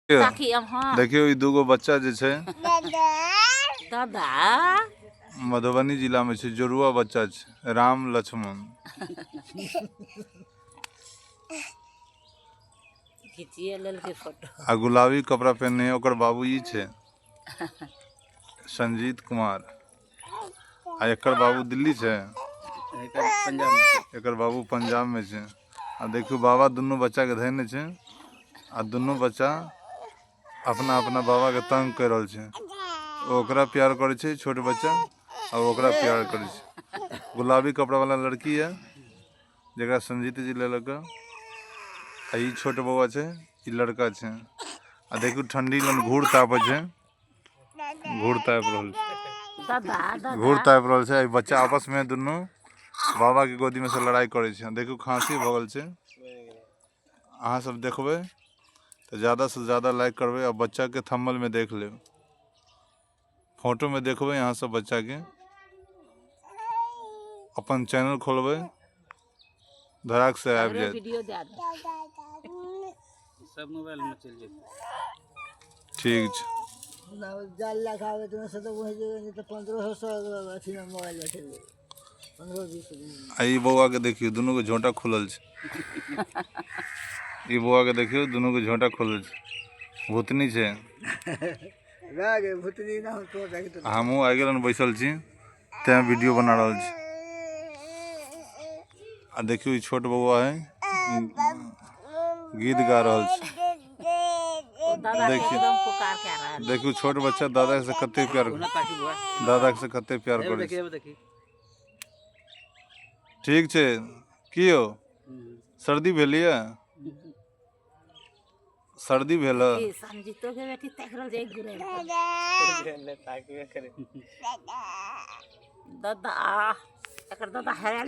ताकि हम हां देखियो ई दूगो बच्चा जे छै दादा मधुबनी जिला में छै, जोरुआ बच्चा छै, राम लक्ष्मण। खिचिए लेल के फोटो आ गुलाबी कपड़ा पहनने है, ओकर बाबू ई छै संजीत कुमार। आ एकर बाबू दिल्ली छै, एकर बाबू पंजाब में छै। आ देखियो बाबा दुनू बच्चा के धैने छै, आ दुनू बच्चा अपना अपना बाबा के तंग कर रहल छै। ओकरा प्यार करे छै छोट बच्चा, और ओकरा प्यार करे छै। गुलाबी कपड़ा वाला लड़की है जरा संजीत जी लेलक। आ ई छोट बउआ छै, ई लड़का छै। आ देखियो ठंडी लन घूर तापे छै, घूर ताप रहल छै, घूर ताप रहल छै। बच्चा आपस में दुनू बाबा के गोदी में से लड़ाई करे छै। देखियो खांसी भ गेल छै। अहाँ सब देखबे तो ज़्यादा से ज़्यादा लाइक करबे, और बच्चा के थंबनेल में देख ले, फोटो में देखबे। यहाँ सब बच्चा के अपन चैनल खोलबे, धड़ाक से आबि जाए। वीडियो दे दे सब मोबाइल में चल जाए। ठीक छै। जाल लगावे तो से तो वही जगह नहीं तो 1500 अथी में मोबाइल में चल 15-20। आई बउआ के देखियो दोनों के झोंटा खुलल छै। ई बउआ के देखियो दोनों के झोंटा खुलल छै, भूतनी छै। लागे भूतनी ना हो तो जाके तो हमहू आ गेलन बैसल छी, ते वीडियो बना रहल छी। आ देखियो ई छोट बउआ है, गीत गा रहल छै। दादा के एकदम पुकार के रहा है। देखियो छोट बच्चा दादा से कते प्यार, दादा से कते प्यार करे छै। ठीक छै। की हो सर्दी भेलिए, सर्दी भेल? संजीतो के बेटी तक रहल जे गुरे दादा एकर दादा हेरा